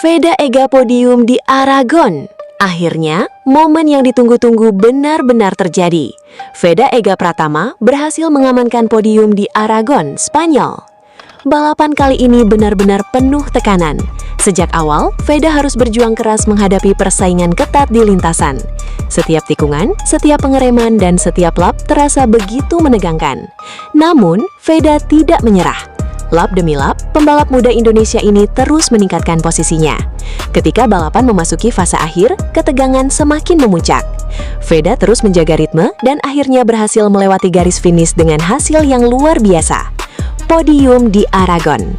Veda Ega podium di Aragon. Akhirnya, momen yang ditunggu-tunggu benar-benar terjadi. Veda Ega Pratama berhasil mengamankan podium di Aragon, Spanyol. Balapan kali ini benar-benar penuh tekanan. Sejak awal, Veda harus berjuang keras menghadapi persaingan ketat di lintasan. Setiap tikungan, setiap pengereman, dan setiap lap terasa begitu menegangkan. Namun, Veda tidak menyerah. Lap demi lap, pembalap muda Indonesia ini terus meningkatkan posisinya. Ketika balapan memasuki fase akhir, ketegangan semakin memuncak. Veda terus menjaga ritme dan akhirnya berhasil melewati garis finish dengan hasil yang luar biasa. Podium di Aragon.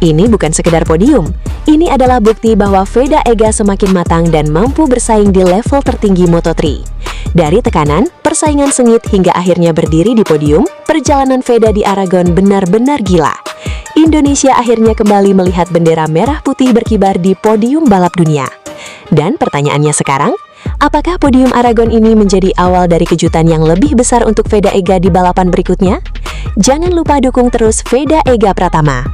Ini bukan sekedar podium, ini adalah bukti bahwa Veda Ega semakin matang dan mampu bersaing di level tertinggi Moto3. Dari tekanan, persaingan sengit hingga akhirnya berdiri di podium, perjalanan Veda di Aragon benar-benar gila. Indonesia akhirnya kembali melihat bendera merah putih berkibar di podium balap dunia. Dan pertanyaannya sekarang, apakah podium Aragon ini menjadi awal dari kejutan yang lebih besar untuk Veda Ega di balapan berikutnya? Jangan lupa dukung terus Veda Ega Pratama.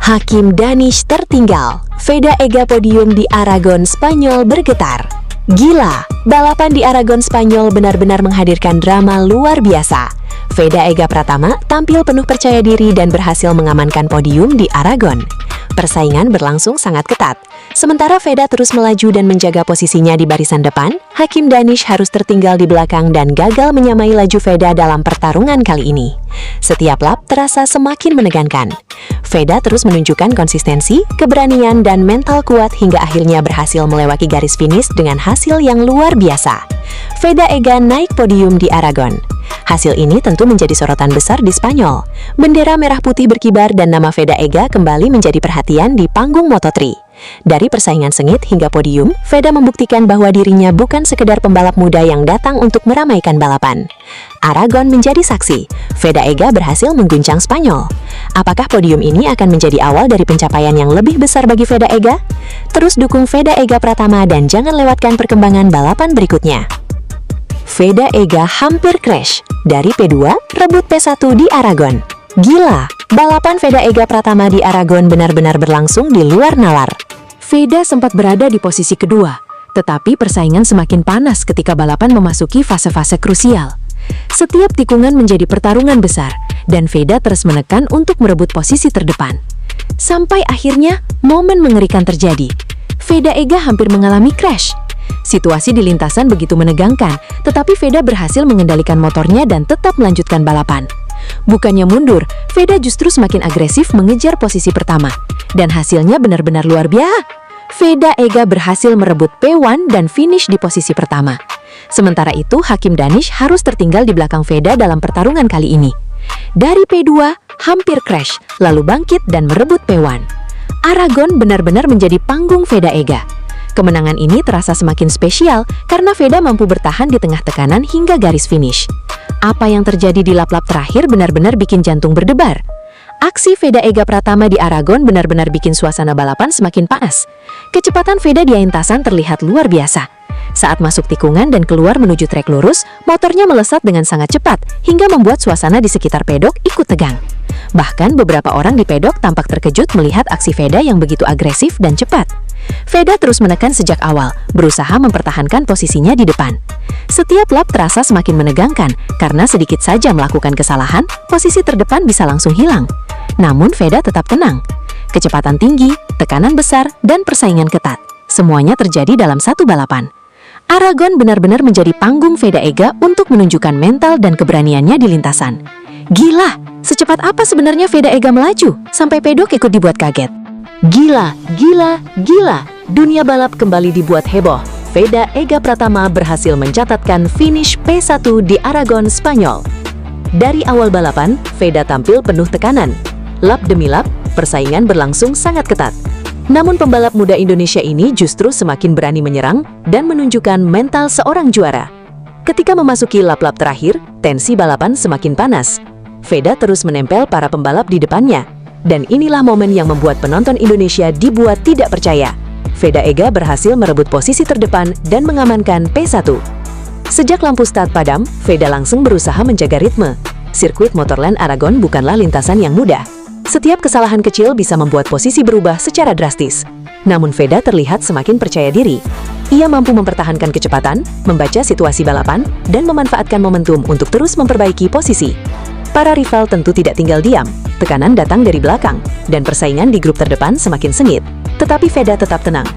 Hakim Danish tertinggal, Veda Ega podium di Aragon, Spanyol bergetar. Gila, balapan di Aragon, Spanyol benar-benar menghadirkan drama luar biasa. Veda Ega Pratama tampil penuh percaya diri dan berhasil mengamankan podium di Aragon. Persaingan berlangsung sangat ketat. Sementara Veda terus melaju dan menjaga posisinya di barisan depan, Hakim Danish harus tertinggal di belakang dan gagal menyamai laju Veda dalam pertarungan kali ini. Setiap lap terasa semakin menegangkan. Veda terus menunjukkan konsistensi, keberanian, dan mental kuat hingga akhirnya berhasil melewati garis finish dengan hasil yang luar biasa. Veda Ega naik podium di Aragon. Hasil ini tentu menjadi sorotan besar di Spanyol. Bendera merah putih berkibar dan nama Veda Ega kembali menjadi perhatian di panggung Moto3. Dari persaingan sengit hingga podium, Veda membuktikan bahwa dirinya bukan sekedar pembalap muda yang datang untuk meramaikan balapan. Aragon menjadi saksi, Veda Ega berhasil mengguncang Spanyol. Apakah podium ini akan menjadi awal dari pencapaian yang lebih besar bagi Veda Ega? Terus dukung Veda Ega Pratama dan jangan lewatkan perkembangan balapan berikutnya. Veda Ega hampir crash. Dari P2, rebut P1 di Aragon. Gila, balapan Veda Ega Pratama di Aragon benar-benar berlangsung di luar nalar. Veda sempat berada di posisi kedua, tetapi persaingan semakin panas ketika balapan memasuki fase-fase krusial. Setiap tikungan menjadi pertarungan besar, dan Veda terus menekan untuk merebut posisi terdepan. Sampai akhirnya, momen mengerikan terjadi. Veda Ega hampir mengalami crash. Situasi di lintasan begitu menegangkan, tetapi Veda berhasil mengendalikan motornya dan tetap melanjutkan balapan. Bukannya mundur, Veda justru semakin agresif mengejar posisi pertama. Dan hasilnya benar-benar luar biasa. Veda Ega berhasil merebut P1 dan finish di posisi pertama. Sementara itu, Hakim Danish harus tertinggal di belakang Veda dalam pertarungan kali ini. Dari P2, hampir crash, lalu bangkit dan merebut P1. Aragon benar-benar menjadi panggung Veda Ega. Kemenangan ini terasa semakin spesial karena Veda mampu bertahan di tengah tekanan hingga garis finish. Apa yang terjadi di lap-lap terakhir benar-benar bikin jantung berdebar. Aksi Veda Ega Pratama di Aragon benar-benar bikin suasana balapan semakin panas. Kecepatan Veda di lintasan terlihat luar biasa. Saat masuk tikungan dan keluar menuju trek lurus, motornya melesat dengan sangat cepat hingga membuat suasana di sekitar pedok ikut tegang. Bahkan beberapa orang di pedok tampak terkejut melihat aksi Veda yang begitu agresif dan cepat. Veda terus menekan sejak awal, berusaha mempertahankan posisinya di depan. Setiap lap terasa semakin menegangkan, karena sedikit saja melakukan kesalahan, posisi terdepan bisa langsung hilang. Namun Veda tetap tenang. Kecepatan tinggi, tekanan besar, dan persaingan ketat. Semuanya terjadi dalam satu balapan. Aragon benar-benar menjadi panggung Veda Ega untuk menunjukkan mental dan keberaniannya di lintasan. Gila, secepat apa sebenarnya Veda Ega melaju, sampai pedok ikut dibuat kaget. Gila, gila, gila. Dunia balap kembali dibuat heboh. Veda Ega Pratama berhasil mencatatkan finish P1 di Aragon, Spanyol. Dari awal balapan, Veda tampil penuh tekanan. Lap demi lap, persaingan berlangsung sangat ketat. Namun pembalap muda Indonesia ini justru semakin berani menyerang dan menunjukkan mental seorang juara. Ketika memasuki lap-lap terakhir, tensi balapan semakin panas. Veda terus menempel para pembalap di depannya. Dan inilah momen yang membuat penonton Indonesia dibuat tidak percaya. Veda Ega berhasil merebut posisi terdepan dan mengamankan P1. Sejak lampu start padam, Veda langsung berusaha menjaga ritme. Sirkuit Motorland Aragon bukanlah lintasan yang mudah. Setiap kesalahan kecil bisa membuat posisi berubah secara drastis. Namun Veda terlihat semakin percaya diri. Ia mampu mempertahankan kecepatan, membaca situasi balapan, dan memanfaatkan momentum untuk terus memperbaiki posisi. Para rival tentu tidak tinggal diam. Tekanan datang dari belakang, dan persaingan di grup terdepan semakin sengit. Tetapi Veda tetap tenang.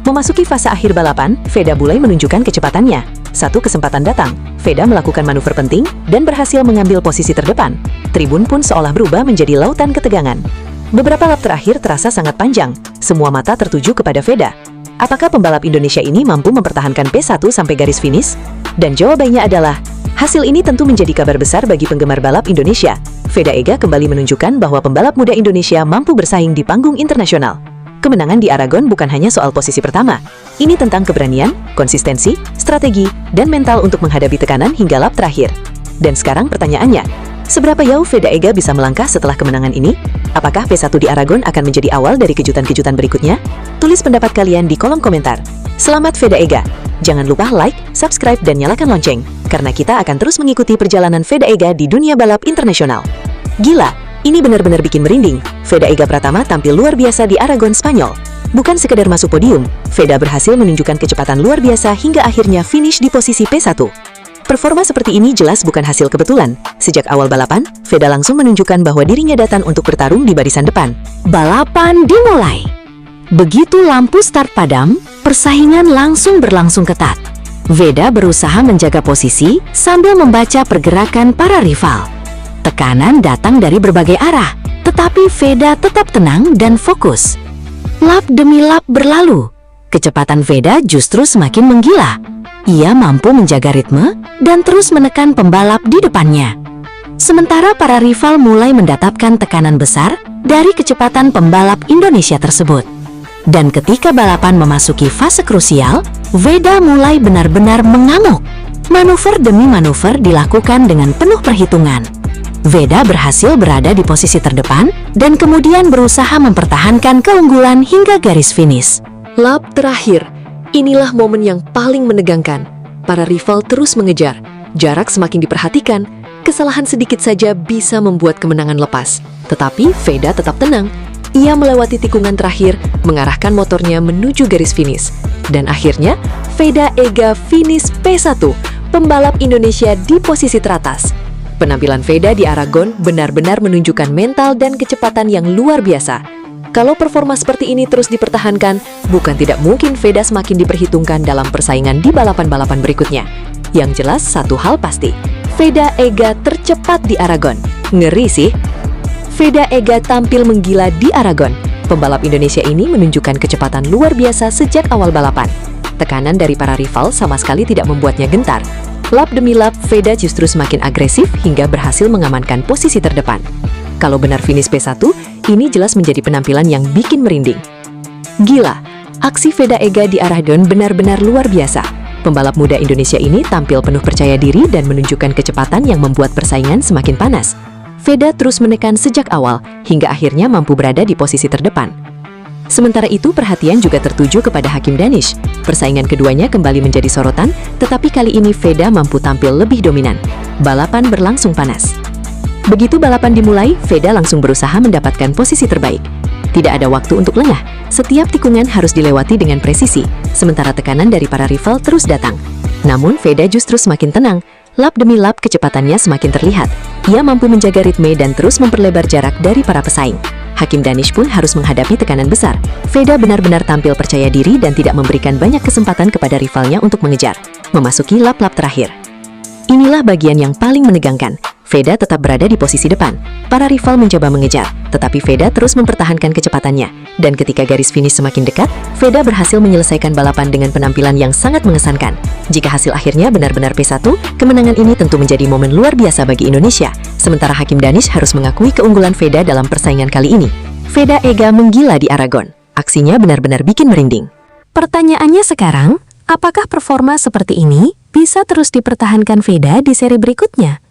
Memasuki fase akhir balapan, Veda mulai menunjukkan kecepatannya. Satu kesempatan datang, Veda melakukan manuver penting dan berhasil mengambil posisi terdepan. Tribun pun seolah berubah menjadi lautan ketegangan. Beberapa lap terakhir terasa sangat panjang. Semua mata tertuju kepada Veda. Apakah pembalap Indonesia ini mampu mempertahankan P1 sampai garis finish? Dan jawabannya adalah, hasil ini tentu menjadi kabar besar bagi penggemar balap Indonesia. Veda Ega kembali menunjukkan bahwa pembalap muda Indonesia mampu bersaing di panggung internasional. Kemenangan di Aragon bukan hanya soal posisi pertama. Ini tentang keberanian, konsistensi, strategi, dan mental untuk menghadapi tekanan hingga lap terakhir. Dan sekarang pertanyaannya, seberapa jauh Veda Ega bisa melangkah setelah kemenangan ini? Apakah P1 di Aragon akan menjadi awal dari kejutan-kejutan berikutnya? Tulis pendapat kalian di kolom komentar. Selamat Veda Ega! Jangan lupa like, subscribe, dan nyalakan lonceng, karena kita akan terus mengikuti perjalanan Veda Ega di dunia balap internasional. Gila, ini benar-benar bikin merinding. Veda Ega Pratama tampil luar biasa di Aragon, Spanyol. Bukan sekedar masuk podium, Veda berhasil menunjukkan kecepatan luar biasa hingga akhirnya finish di posisi P1. Performa seperti ini jelas bukan hasil kebetulan. Sejak awal balapan, Veda langsung menunjukkan bahwa dirinya datang untuk bertarung di barisan depan. Balapan dimulai. Begitu lampu start padam, persaingan langsung berlangsung ketat. Veda berusaha menjaga posisi sambil membaca pergerakan para rival. Tekanan datang dari berbagai arah, tetapi Veda tetap tenang dan fokus. Lap demi lap berlalu, kecepatan Veda justru semakin menggila. Ia mampu menjaga ritme dan terus menekan pembalap di depannya. Sementara para rival mulai mendatapkan tekanan besar dari kecepatan pembalap Indonesia tersebut. Dan ketika balapan memasuki fase krusial, Veda mulai benar-benar mengamuk. Manuver demi manuver dilakukan dengan penuh perhitungan. Veda berhasil berada di posisi terdepan dan kemudian berusaha mempertahankan keunggulan hingga garis finish. Lap terakhir. Inilah momen yang paling menegangkan. Para rival terus mengejar. Jarak semakin diperhatikan. Kesalahan sedikit saja bisa membuat kemenangan lepas. Tetapi Veda tetap tenang. Ia melewati tikungan terakhir, mengarahkan motornya menuju garis finish. Dan akhirnya, Veda Ega finish P1, pembalap Indonesia di posisi teratas. Penampilan Veda di Aragon benar-benar menunjukkan mental dan kecepatan yang luar biasa. Kalau performa seperti ini terus dipertahankan, bukan tidak mungkin Veda semakin diperhitungkan dalam persaingan di balapan-balapan berikutnya. Yang jelas satu hal pasti, Veda Ega tercepat di Aragon. Ngeri sih. Veda Ega tampil menggila di Aragon. Pembalap Indonesia ini menunjukkan kecepatan luar biasa sejak awal balapan. Tekanan dari para rival sama sekali tidak membuatnya gentar. Lap demi lap, Veda justru semakin agresif hingga berhasil mengamankan posisi terdepan. Kalau benar finish P1, ini jelas menjadi penampilan yang bikin merinding. Gila, aksi Veda Ega di Aragon benar-benar luar biasa. Pembalap muda Indonesia ini tampil penuh percaya diri dan menunjukkan kecepatan yang membuat persaingan semakin panas. Veda terus menekan sejak awal, hingga akhirnya mampu berada di posisi terdepan. Sementara itu, perhatian juga tertuju kepada Hakim Danish. Persaingan keduanya kembali menjadi sorotan, tetapi kali ini Veda mampu tampil lebih dominan. Balapan berlangsung panas. Begitu balapan dimulai, Veda langsung berusaha mendapatkan posisi terbaik. Tidak ada waktu untuk lengah, setiap tikungan harus dilewati dengan presisi, sementara tekanan dari para rival terus datang. Namun Veda justru semakin tenang, lap demi lap kecepatannya semakin terlihat. Ia mampu menjaga ritme dan terus memperlebar jarak dari para pesaing. Hakim Danish pun harus menghadapi tekanan besar. Veda benar-benar tampil percaya diri dan tidak memberikan banyak kesempatan kepada rivalnya untuk mengejar. Memasuki lap-lap terakhir. Inilah bagian yang paling menegangkan. Veda tetap berada di posisi depan. Para rival mencoba mengejar, tetapi Veda terus mempertahankan kecepatannya. Dan ketika garis finish semakin dekat, Veda berhasil menyelesaikan balapan dengan penampilan yang sangat mengesankan. Jika hasil akhirnya benar-benar P1, kemenangan ini tentu menjadi momen luar biasa bagi Indonesia. Sementara Hakim Danish harus mengakui keunggulan Veda dalam persaingan kali ini. Veda Ega menggila di Aragon. Aksinya benar-benar bikin merinding. Pertanyaannya sekarang, apakah performa seperti ini bisa terus dipertahankan Veda di seri berikutnya?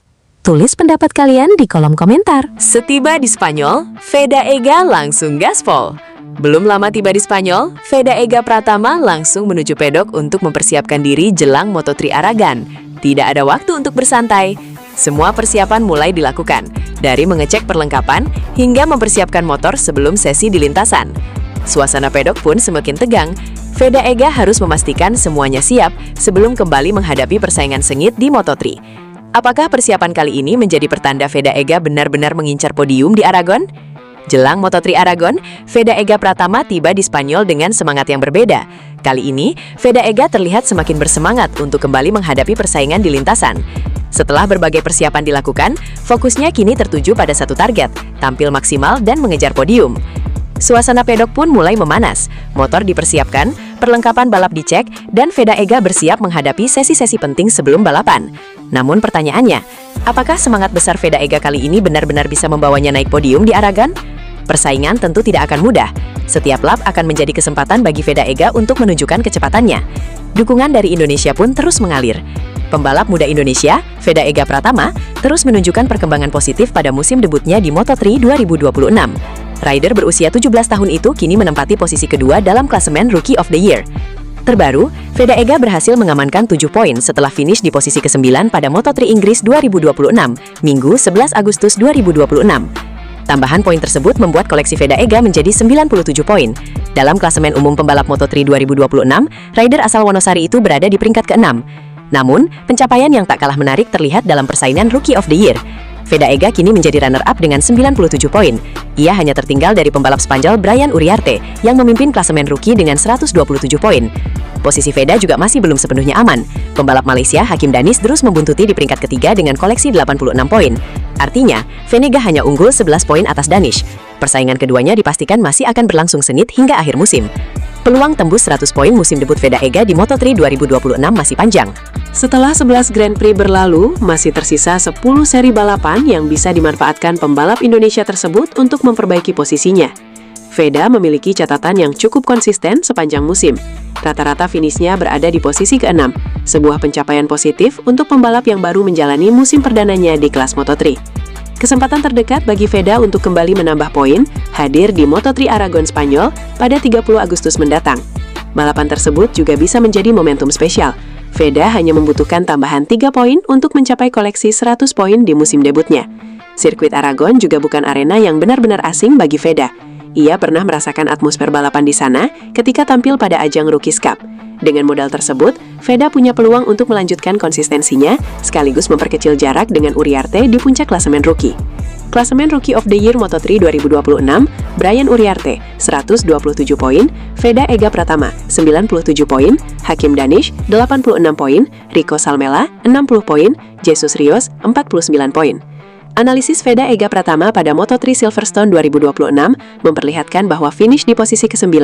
Tulis pendapat kalian di kolom komentar. Setiba di Spanyol, Veda Ega langsung gaspol. Belum lama tiba di Spanyol, Veda Ega Pratama langsung menuju pedok untuk mempersiapkan diri jelang Moto3 Aragon. Tidak ada waktu untuk bersantai. Semua persiapan mulai dilakukan, dari mengecek perlengkapan hingga mempersiapkan motor sebelum sesi di lintasan. Suasana pedok pun semakin tegang. Veda Ega harus memastikan semuanya siap sebelum kembali menghadapi persaingan sengit di Moto3. Apakah persiapan kali ini menjadi pertanda Veda Ega benar-benar mengincar podium di Aragon? Jelang Moto3 Aragon, Veda Ega Pratama tiba di Spanyol dengan semangat yang berbeda. Kali ini, Veda Ega terlihat semakin bersemangat untuk kembali menghadapi persaingan di lintasan. Setelah berbagai persiapan dilakukan, fokusnya kini tertuju pada satu target, tampil maksimal dan mengejar podium. Suasana pedok pun mulai memanas, motor dipersiapkan, perlengkapan balap dicek, dan Veda Ega bersiap menghadapi sesi-sesi penting sebelum balapan. Namun pertanyaannya, apakah semangat besar Veda Ega kali ini benar-benar bisa membawanya naik podium di Aragon? Persaingan tentu tidak akan mudah. Setiap lap akan menjadi kesempatan bagi Veda Ega untuk menunjukkan kecepatannya. Dukungan dari Indonesia pun terus mengalir. Pembalap muda Indonesia, Veda Ega Pratama, terus menunjukkan perkembangan positif pada musim debutnya di Moto3 2026. Rider berusia 17 tahun itu kini menempati posisi kedua dalam klasemen Rookie of the Year. Terbaru, Veda Ega berhasil mengamankan 7 poin setelah finish di posisi ke-9 pada Moto3 Inggris 2026, Minggu 11 Agustus 2026. Tambahan poin tersebut membuat koleksi Veda Ega menjadi 97 poin. Dalam klasemen umum pembalap Moto3 2026, rider asal Wonosari itu berada di peringkat ke-6. Namun, pencapaian yang tak kalah menarik terlihat dalam persaingan Rookie of the Year. Veda Ega kini menjadi runner-up dengan 97 poin. Ia hanya tertinggal dari pembalap Spanyol Brian Uriarte yang memimpin klasemen rookie dengan 127 poin. Posisi Veda juga masih belum sepenuhnya aman. Pembalap Malaysia Hakim Danis terus membuntuti di peringkat ketiga dengan koleksi 86 poin. Artinya, Venega hanya unggul 11 poin atas Danish. Persaingan keduanya dipastikan masih akan berlangsung sengit hingga akhir musim. Peluang tembus 100 poin musim debut Veda Ega di Moto3 2026 masih panjang. Setelah 11 Grand Prix berlalu, masih tersisa 10 seri balapan yang bisa dimanfaatkan pembalap Indonesia tersebut untuk memperbaiki posisinya. Veda memiliki catatan yang cukup konsisten sepanjang musim. Rata-rata finishnya berada di posisi ke-6, sebuah pencapaian positif untuk pembalap yang baru menjalani musim perdananya di kelas Moto3. Kesempatan terdekat bagi Veda untuk kembali menambah poin hadir di Moto3 Aragon Spanyol pada 30 Agustus mendatang. Balapan tersebut juga bisa menjadi momentum spesial. Veda hanya membutuhkan tambahan 3 poin untuk mencapai koleksi 100 poin di musim debutnya. Sirkuit Aragon juga bukan arena yang benar-benar asing bagi Veda. Ia pernah merasakan atmosfer balapan di sana ketika tampil pada ajang Rookies Cup. Dengan modal tersebut, Veda punya peluang untuk melanjutkan konsistensinya sekaligus memperkecil jarak dengan Uriarte di puncak klasemen rookie. Klasemen Rookie of the Year Moto3 2026, Brian Uriarte 127 poin, Veda Ega Pratama 97 poin, Hakim Danish 86 poin, Rico Salmela 60 poin, Jesus Rios 49 poin. Analisis Veda Ega Pratama pada Moto3 Silverstone 2026 memperlihatkan bahwa finish di posisi ke-9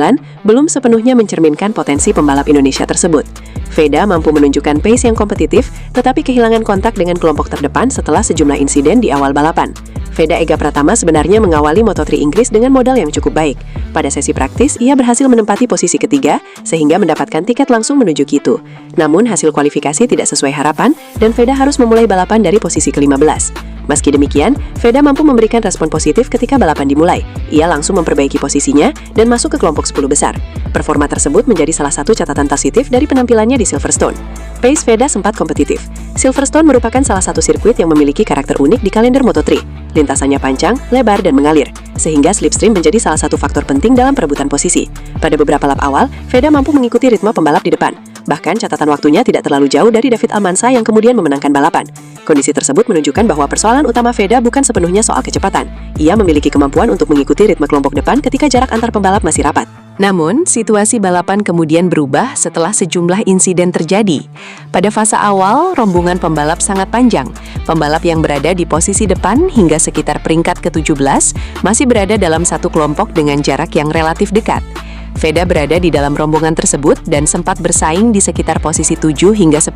belum sepenuhnya mencerminkan potensi pembalap Indonesia tersebut. Veda mampu menunjukkan pace yang kompetitif, tetapi kehilangan kontak dengan kelompok terdepan setelah sejumlah insiden di awal balapan. Veda Ega Pratama sebenarnya mengawali Moto3 Inggris dengan modal yang cukup baik. Pada sesi praktis, ia berhasil menempati posisi ketiga, sehingga mendapatkan tiket langsung menuju Q2. Namun, hasil kualifikasi tidak sesuai harapan, dan Veda harus memulai balapan dari posisi ke-15. Meski demikian, Veda mampu memberikan respon positif ketika balapan dimulai. Ia langsung memperbaiki posisinya dan masuk ke kelompok 10 besar. Performa tersebut menjadi salah satu catatan positif dari penampilannya di Silverstone. Pace Veda sempat kompetitif. Silverstone merupakan salah satu sirkuit yang memiliki karakter unik di kalender Moto3. Lintasannya panjang, lebar, dan mengalir, sehingga slipstream menjadi salah satu faktor penting dalam perebutan posisi. Pada beberapa lap awal, Veda mampu mengikuti ritme pembalap di depan. Bahkan catatan waktunya tidak terlalu jauh dari David Almanza yang kemudian memenangkan balapan. Kondisi tersebut menunjukkan bahwa persoalan utama Veda bukan sepenuhnya soal kecepatan. Ia memiliki kemampuan untuk mengikuti ritme kelompok depan ketika jarak antar pembalap masih rapat. Namun, situasi balapan kemudian berubah setelah sejumlah insiden terjadi. Pada fase awal, rombongan pembalap sangat panjang. Pembalap yang berada di posisi depan hingga sekitar peringkat ke-17 masih berada dalam satu kelompok dengan jarak yang relatif dekat. Veda berada di dalam rombongan tersebut dan sempat bersaing di sekitar posisi 7 hingga 10.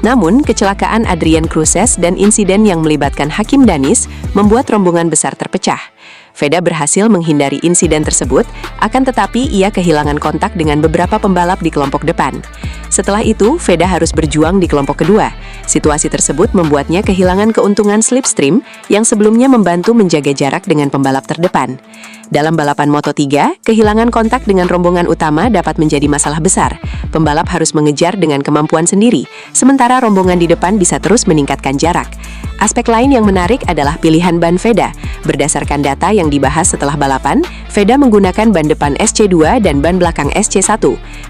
Namun, kecelakaan Adrian Cruces dan insiden yang melibatkan Hakim Danis membuat rombongan besar terpecah. Veda berhasil menghindari insiden tersebut, akan tetapi ia kehilangan kontak dengan beberapa pembalap di kelompok depan. Setelah itu, Veda harus berjuang di kelompok kedua. Situasi tersebut membuatnya kehilangan keuntungan slipstream yang sebelumnya membantu menjaga jarak dengan pembalap terdepan. Dalam balapan Moto3, kehilangan kontak dengan rombongan utama dapat menjadi masalah besar. Pembalap harus mengejar dengan kemampuan sendiri, sementara rombongan di depan bisa terus meningkatkan jarak. Aspek lain yang menarik adalah pilihan ban Veda. Berdasarkan data yang dibahas setelah balapan, Veda menggunakan ban depan SC2 dan ban belakang SC1.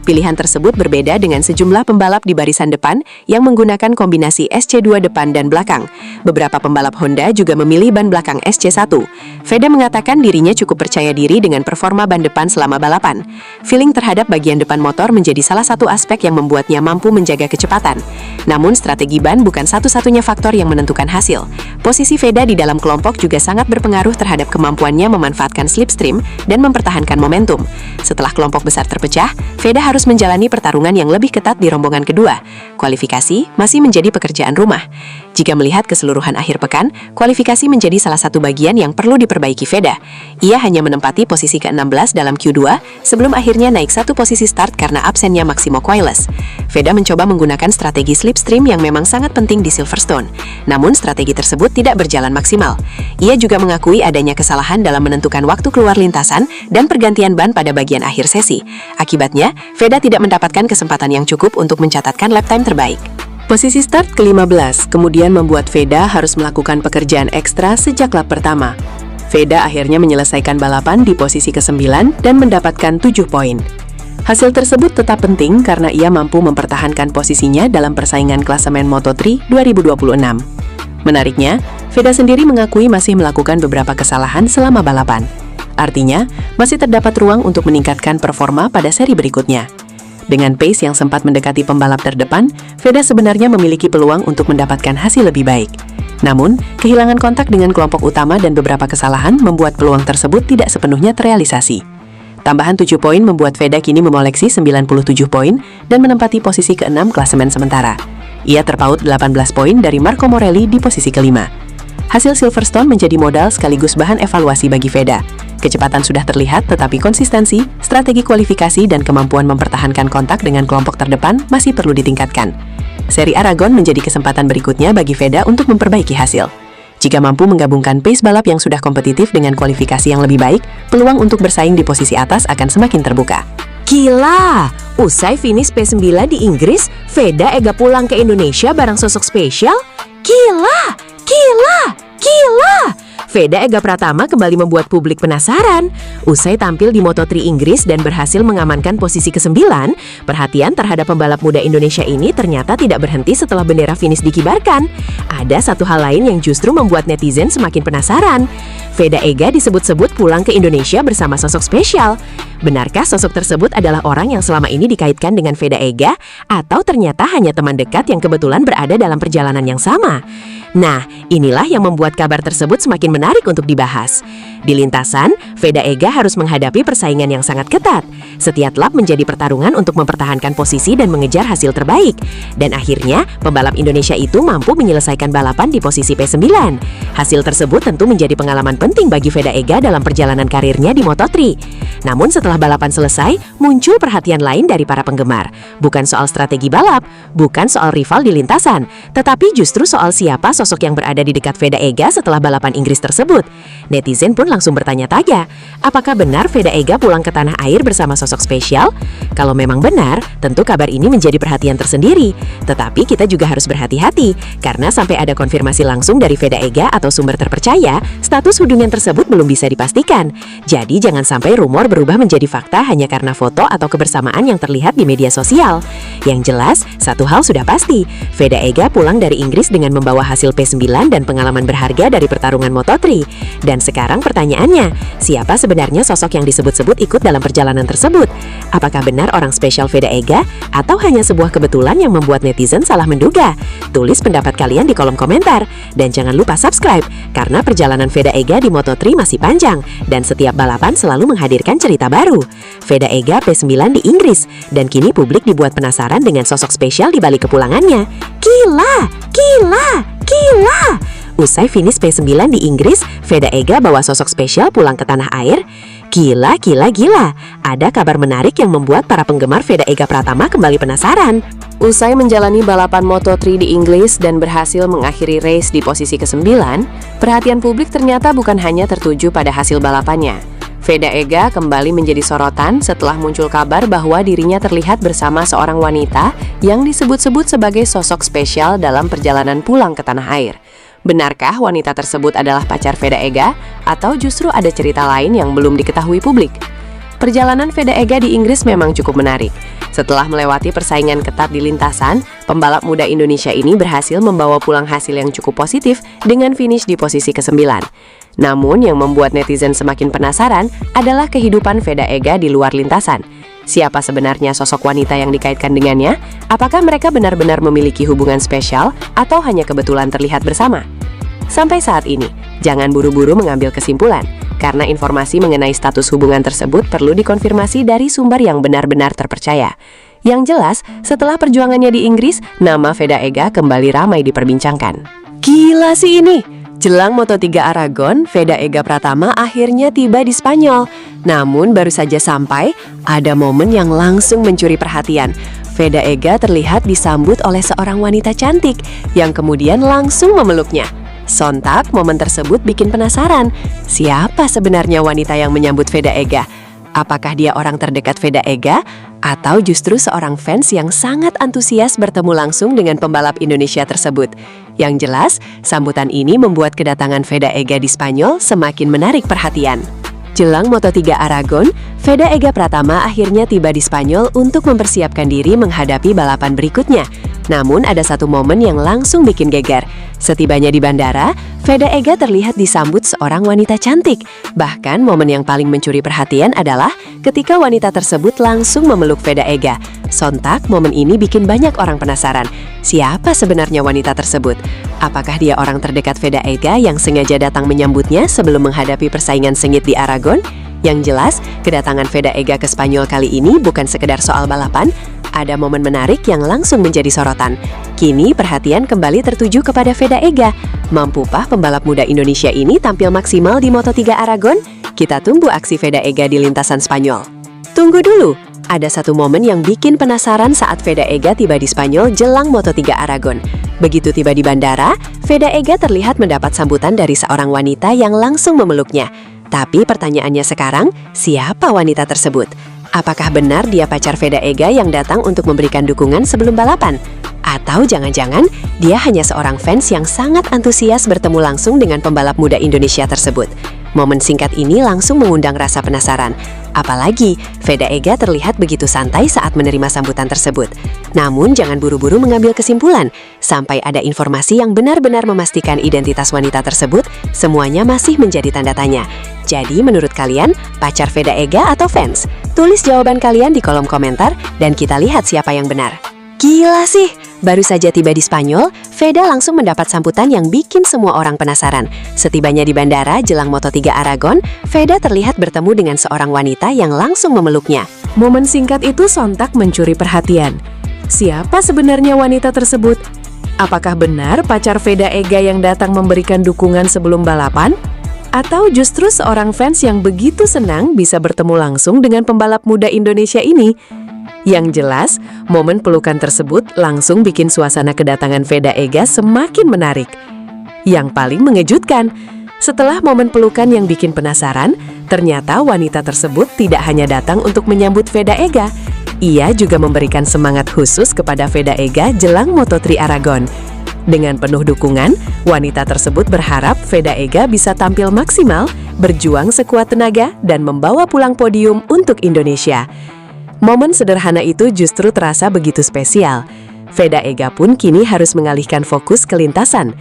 Pilihan tersebut berbeda dengan sejumlah pembalap di barisan depan yang menggunakan kombinasi SC2 depan dan belakang. Beberapa pembalap Honda juga memilih ban belakang SC1. Veda mengatakan dirinya cukup percaya diri dengan performa ban depan selama balapan. Feeling terhadap bagian depan motor menjadi salah satu aspek yang membuatnya mampu menjaga kecepatan. Namun, strategi ban bukan satu-satunya faktor yang menentukan hasil. Posisi Veda di dalam kelompok juga sangat berpengaruh terhadap kemampuannya memanfaatkan slipstream dan mempertahankan momentum. Setelah kelompok besar terpecah, Veda harus menjalani pertarungan yang lebih ketat di rombongan kedua. Kualifikasi masih menjadi pekerjaan rumah. Jika melihat keseluruhan akhir pekan, kualifikasi menjadi salah satu bagian yang perlu diperbaiki Veda. Ia hanya menempati posisi ke-16 dalam Q2 sebelum akhirnya naik satu posisi start karena absennya Maximo Quiles. Veda mencoba menggunakan strategi slipstream yang memang sangat penting di Silverstone. Namun strategi tersebut tidak berjalan maksimal. Ia juga mengakui adanya kesalahan dalam menentukan waktu keluar lintasan dan pergantian ban pada bagian akhir sesi. Akibatnya, Veda tidak mendapatkan kesempatan yang cukup untuk mencatatkan lap time terbaik. Posisi start ke-15 kemudian membuat Veda harus melakukan pekerjaan ekstra sejak lap pertama. Veda akhirnya menyelesaikan balapan di posisi ke-9 dan mendapatkan 7 poin. Hasil tersebut tetap penting karena ia mampu mempertahankan posisinya dalam persaingan klasemen Moto3 2026. Menariknya, Veda sendiri mengakui masih melakukan beberapa kesalahan selama balapan. Artinya, masih terdapat ruang untuk meningkatkan performa pada seri berikutnya. Dengan pace yang sempat mendekati pembalap terdepan, Veda sebenarnya memiliki peluang untuk mendapatkan hasil lebih baik. Namun, kehilangan kontak dengan kelompok utama dan beberapa kesalahan membuat peluang tersebut tidak sepenuhnya terrealisasi. Tambahan 7 poin membuat Veda kini memoleksi 97 poin dan menempati posisi ke-6 klasemen sementara. Ia terpaut 18 poin dari Marco Morelli di posisi ke-5. Hasil Silverstone menjadi modal sekaligus bahan evaluasi bagi Veda. Kecepatan sudah terlihat, tetapi konsistensi, strategi kualifikasi, dan kemampuan mempertahankan kontak dengan kelompok terdepan masih perlu ditingkatkan. Seri Aragon menjadi kesempatan berikutnya bagi Veda untuk memperbaiki hasil. Jika mampu menggabungkan pace balap yang sudah kompetitif dengan kualifikasi yang lebih baik, peluang untuk bersaing di posisi atas akan semakin terbuka. Gila! Usai finish P9 di Inggris, Veda Ega pulang ke Indonesia bareng sosok spesial? Gila! Gila! Gila! Veda Ega Pratama kembali membuat publik penasaran. Usai tampil di Moto3 Inggris dan berhasil mengamankan posisi ke-9, perhatian terhadap pembalap muda Indonesia ini ternyata tidak berhenti setelah bendera finish dikibarkan. Ada satu hal lain yang justru membuat netizen semakin penasaran. Veda Ega disebut-sebut pulang ke Indonesia bersama sosok spesial. Benarkah sosok tersebut adalah orang yang selama ini dikaitkan dengan Veda Ega, atau ternyata hanya teman dekat yang kebetulan berada dalam perjalanan yang sama? Nah, inilah yang membuat kabar tersebut semakin menarik untuk dibahas. Di lintasan, Veda Ega harus menghadapi persaingan yang sangat ketat. Setiap lap menjadi pertarungan untuk mempertahankan posisi dan mengejar hasil terbaik. Dan akhirnya, pembalap Indonesia itu mampu menyelesaikan balapan di posisi P9. Hasil tersebut tentu menjadi pengalaman penting bagi Veda Ega dalam perjalanan karirnya di Moto3. Namun setelah balapan selesai, muncul perhatian lain dari para penggemar. Bukan soal strategi balap, bukan soal rival di lintasan, tetapi justru soal siapa sosok yang berada di dekat Veda Ega setelah balapan Inggris tersebut. Netizen pun langsung bertanya-tanya, apakah benar Veda Ega pulang ke tanah air bersama sosok spesial? Kalau memang benar, tentu kabar ini menjadi perhatian tersendiri. Tetapi kita juga harus berhati-hati, karena sampai ada konfirmasi langsung dari Veda Ega atau sumber terpercaya, status hubungan tersebut belum bisa dipastikan. Jadi jangan sampai rumor berubah menjadi fakta hanya karena foto atau kebersamaan yang terlihat di media sosial. Yang jelas, satu hal sudah pasti, Veda Ega pulang dari Inggris dengan membawa hasil P9 dan pengalaman berharga dari pertarungan Moto3. Dan sekarang pertanyaannya, siapa sebenarnya sosok yang disebut-sebut ikut dalam perjalanan tersebut? Apakah benar orang spesial Veda Ega, atau hanya sebuah kebetulan yang membuat netizen salah menduga? Tulis pendapat kalian di kolom komentar. Dan jangan lupa subscribe, karena perjalanan Veda Ega di Moto3 masih panjang, dan setiap balapan selalu menghadirkan cerita baru. Veda Ega P9 di Inggris, dan kini publik dibuat penasaran dengan sosok spesial di balik kepulangannya. Gila! Gila! Gila! Usai finish P9 di Inggris, Veda Ega bawa sosok spesial pulang ke tanah air. Gila, gila, gila. Ada kabar menarik yang membuat para penggemar Veda Ega Pratama kembali penasaran. Usai menjalani balapan Moto3 di Inggris dan berhasil mengakhiri race di posisi ke-9, perhatian publik ternyata bukan hanya tertuju pada hasil balapannya. Veda Ega kembali menjadi sorotan setelah muncul kabar bahwa dirinya terlihat bersama seorang wanita yang disebut-sebut sebagai sosok spesial dalam perjalanan pulang ke tanah air. Benarkah wanita tersebut adalah pacar Veda Ega? Atau justru ada cerita lain yang belum diketahui publik? Perjalanan Veda Ega di Inggris memang cukup menarik. Setelah melewati persaingan ketat di lintasan, pembalap muda Indonesia ini berhasil membawa pulang hasil yang cukup positif dengan finish di posisi ke-9. Namun yang membuat netizen semakin penasaran adalah kehidupan Veda Ega di luar lintasan. Siapa sebenarnya sosok wanita yang dikaitkan dengannya? Apakah mereka benar-benar memiliki hubungan spesial atau hanya kebetulan terlihat bersama? Sampai saat ini, jangan buru-buru mengambil kesimpulan, karena informasi mengenai status hubungan tersebut perlu dikonfirmasi dari sumber yang benar-benar terpercaya. Yang jelas, setelah perjuangannya di Inggris, nama Veda Ega kembali ramai diperbincangkan. Gila sih ini! Jelang Moto3 Aragon, Veda Ega Pratama akhirnya tiba di Spanyol. Namun baru saja sampai, ada momen yang langsung mencuri perhatian. Veda Ega terlihat disambut oleh seorang wanita cantik yang kemudian langsung memeluknya. Sontak, momen tersebut bikin penasaran. Siapa sebenarnya wanita yang menyambut Veda Ega? Apakah dia orang terdekat Veda Ega? Atau justru seorang fans yang sangat antusias bertemu langsung dengan pembalap Indonesia tersebut? Yang jelas, sambutan ini membuat kedatangan Veda Ega di Spanyol semakin menarik perhatian. Jelang Moto3 Aragon, Veda Ega Pratama akhirnya tiba di Spanyol untuk mempersiapkan diri menghadapi balapan berikutnya. Namun ada satu momen yang langsung bikin geger. Setibanya di bandara, Veda Ega terlihat disambut seorang wanita cantik. Bahkan momen yang paling mencuri perhatian adalah ketika wanita tersebut langsung memeluk Veda Ega. Sontak, momen ini bikin banyak orang penasaran. Siapa sebenarnya wanita tersebut? Apakah dia orang terdekat Veda Ega yang sengaja datang menyambutnya sebelum menghadapi persaingan sengit di Aragon? Yang jelas, kedatangan Veda Ega ke Spanyol kali ini bukan sekedar soal balapan, ada momen menarik yang langsung menjadi sorotan. Kini perhatian kembali tertuju kepada Veda Ega. Mampukah pembalap muda Indonesia ini tampil maksimal di Moto3 Aragon? Kita tunggu aksi Veda Ega di lintasan Spanyol. Tunggu dulu, ada satu momen yang bikin penasaran saat Veda Ega tiba di Spanyol jelang Moto3 Aragon. Begitu tiba di bandara, Veda Ega terlihat mendapat sambutan dari seorang wanita yang langsung memeluknya. Tapi pertanyaannya sekarang, siapa wanita tersebut? Apakah benar dia pacar Veda Ega yang datang untuk memberikan dukungan sebelum balapan? Atau jangan-jangan dia hanya seorang fans yang sangat antusias bertemu langsung dengan pembalap muda Indonesia tersebut? Momen singkat ini langsung mengundang rasa penasaran. Apalagi, Veda Ega terlihat begitu santai saat menerima sambutan tersebut. Namun jangan buru-buru mengambil kesimpulan. Sampai ada informasi yang benar-benar memastikan identitas wanita tersebut, semuanya masih menjadi tanda tanya. Jadi menurut kalian, pacar Veda Ega atau fans? Tulis jawaban kalian di kolom komentar dan kita lihat siapa yang benar. Gila sih! Baru saja tiba di Spanyol, Veda langsung mendapat sambutan yang bikin semua orang penasaran. Setibanya di bandara jelang Moto3 Aragon, Veda terlihat bertemu dengan seorang wanita yang langsung memeluknya. Momen singkat itu sontak mencuri perhatian. Siapa sebenarnya wanita tersebut? Apakah benar pacar Veda Ega yang datang memberikan dukungan sebelum balapan? Atau justru seorang fans yang begitu senang bisa bertemu langsung dengan pembalap muda Indonesia ini? Yang jelas, momen pelukan tersebut langsung bikin suasana kedatangan Veda Ega semakin menarik. Yang paling mengejutkan, setelah momen pelukan yang bikin penasaran, ternyata wanita tersebut tidak hanya datang untuk menyambut Veda Ega. Ia juga memberikan semangat khusus kepada Veda Ega jelang Moto3 Aragon. Dengan penuh dukungan, wanita tersebut berharap Veda Ega bisa tampil maksimal, berjuang sekuat tenaga, dan membawa pulang podium untuk Indonesia. Momen sederhana itu justru terasa begitu spesial. Veda Ega pun kini harus mengalihkan fokus ke lintasan.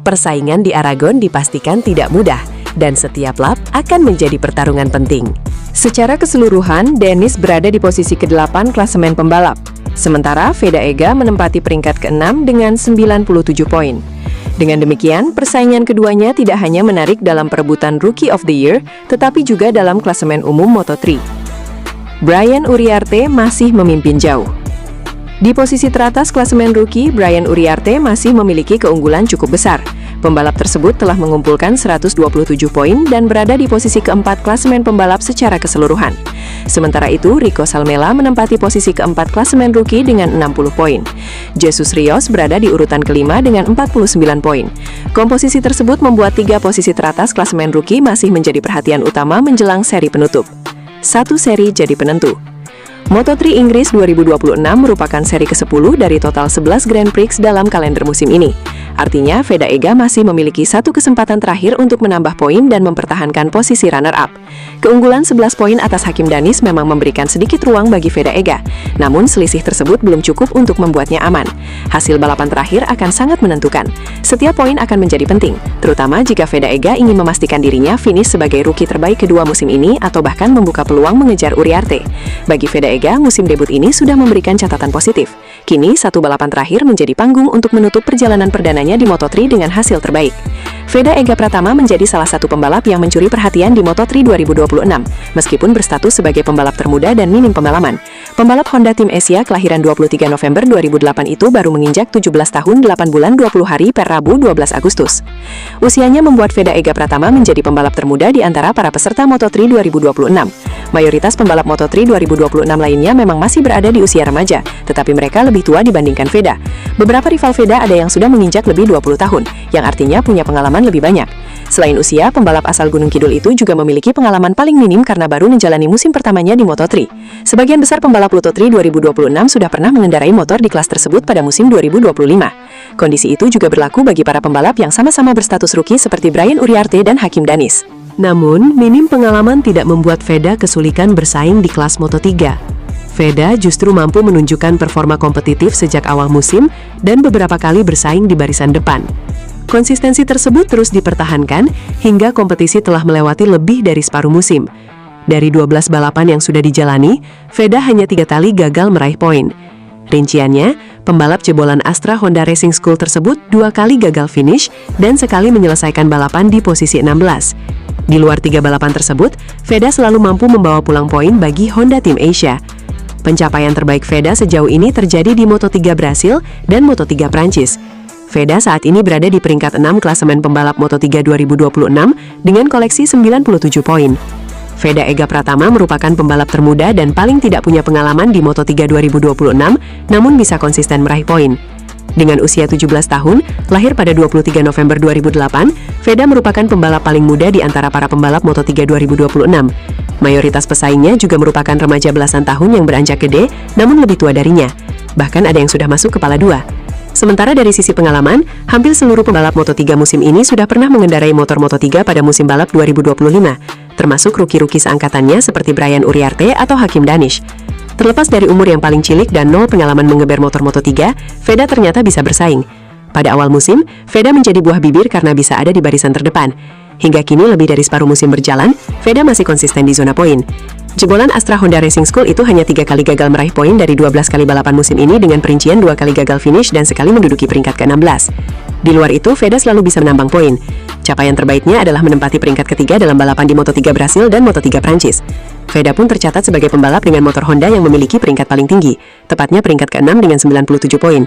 Persaingan di Aragon dipastikan tidak mudah, dan setiap lap akan menjadi pertarungan penting. Secara keseluruhan, Dennis berada di posisi ke-8 klasemen pembalap. Sementara Veda Ega menempati peringkat ke-6 dengan 97 poin. Dengan demikian, persaingan keduanya tidak hanya menarik dalam perebutan Rookie of the Year, tetapi juga dalam klasemen umum Moto3. Brian Uriarte masih memimpin jauh. Di posisi teratas klasemen rookie, Brian Uriarte masih memiliki keunggulan cukup besar. Pembalap tersebut telah mengumpulkan 127 poin dan berada di posisi keempat klasemen pembalap secara keseluruhan. Sementara itu, Rico Salmela menempati posisi keempat klasemen rookie dengan 60 poin. Jesus Rios berada di urutan kelima dengan 49 poin. Komposisi tersebut membuat 3 posisi teratas klasemen rookie masih menjadi perhatian utama menjelang seri penutup. Satu seri jadi penentu. Moto3 Inggris 2026 merupakan seri ke-10 dari total 11 Grand Prix dalam kalender musim ini. Artinya, Veda Ega masih memiliki satu kesempatan terakhir untuk menambah poin dan mempertahankan posisi runner-up. Keunggulan 11 poin atas Hakim Danis memang memberikan sedikit ruang bagi Veda Ega, namun selisih tersebut belum cukup untuk membuatnya aman. Hasil balapan terakhir akan sangat menentukan. Setiap poin akan menjadi penting, terutama jika Veda Ega ingin memastikan dirinya finish sebagai rookie terbaik kedua musim ini atau bahkan membuka peluang mengejar Uriarte. Bagi Veda Ega, musim debut ini sudah memberikan catatan positif. Kini, satu balapan terakhir menjadi panggung untuk menutup perjalanan perdananya di Moto3 dengan hasil terbaik. Veda Ega Pratama menjadi salah satu pembalap yang mencuri perhatian di Moto3 2026, meskipun berstatus sebagai pembalap termuda dan minim pengalaman. Pembalap Honda Tim Asia kelahiran 23 November 2008 itu baru menginjak 17 tahun 8 bulan 20 hari per Rabu 12 Agustus. Usianya membuat Veda Ega Pratama menjadi pembalap termuda di antara para peserta Moto3 2026. Mayoritas pembalap Moto3 2026 lainnya memang masih berada di usia remaja, tetapi mereka lebih tua dibandingkan Veda. Beberapa rival Veda ada yang sudah menginjak lebih 20 tahun, yang artinya punya pengalaman lebih banyak. Selain usia, pembalap asal Gunung Kidul itu juga memiliki pengalaman paling minim karena baru menjalani musim pertamanya di Moto3. Sebagian besar pembalap Moto3 2026 sudah pernah mengendarai motor di kelas tersebut pada musim 2025. Kondisi itu juga berlaku bagi para pembalap yang sama-sama berstatus rookie seperti Brian Uriarte dan Hakim Danis. Namun, minim pengalaman tidak membuat Veda kesulitan bersaing di kelas Moto3. Veda justru mampu menunjukkan performa kompetitif sejak awal musim dan beberapa kali bersaing di barisan depan. Konsistensi tersebut terus dipertahankan hingga kompetisi telah melewati lebih dari separuh musim. Dari 12 balapan yang sudah dijalani, Veda hanya 3 kali gagal meraih poin. Rinciannya, pembalap jebolan Astra Honda Racing School tersebut 2 kali gagal finish dan sekali menyelesaikan balapan di posisi 16. Di luar 3 balapan tersebut, Veda selalu mampu membawa pulang poin bagi Honda Tim Asia. Pencapaian terbaik Veda sejauh ini terjadi di Moto3 Brasil dan Moto3 Prancis. Veda saat ini berada di peringkat 6 klasemen pembalap Moto3 2026 dengan koleksi 97 poin. Veda Ega Pratama merupakan pembalap termuda dan paling tidak punya pengalaman di Moto3 2026, namun bisa konsisten meraih poin. Dengan usia 17 tahun, lahir pada 23 November 2008, Veda merupakan pembalap paling muda di antara para pembalap Moto3 2026. Mayoritas pesaingnya juga merupakan remaja belasan tahun yang beranjak gede, namun lebih tua darinya. Bahkan ada yang sudah masuk kepala 2. Sementara dari sisi pengalaman, hampir seluruh pembalap Moto3 musim ini sudah pernah mengendarai motor Moto3 pada musim balap 2025, termasuk rookie-rookie seangkatannya seperti Brian Uriarte atau Hakim Danis. Terlepas dari umur yang paling cilik dan nol pengalaman mengeber motor Moto3, Veda ternyata bisa bersaing. Pada awal musim, Veda menjadi buah bibir karena bisa ada di barisan terdepan. Hingga kini lebih dari separuh musim berjalan, Veda masih konsisten di zona poin. Jebolan Astra Honda Racing School itu hanya 3 kali gagal meraih poin dari 12 kali balapan musim ini dengan perincian 2 kali gagal finish dan sekali menduduki peringkat ke-16. Di luar itu, Veda selalu bisa menambang poin. Capaian terbaiknya adalah menempati peringkat ketiga dalam balapan di Moto3 Brasil dan Moto3 Prancis. Veda pun tercatat sebagai pembalap dengan motor Honda yang memiliki peringkat paling tinggi, tepatnya peringkat ke-6 dengan 97 poin.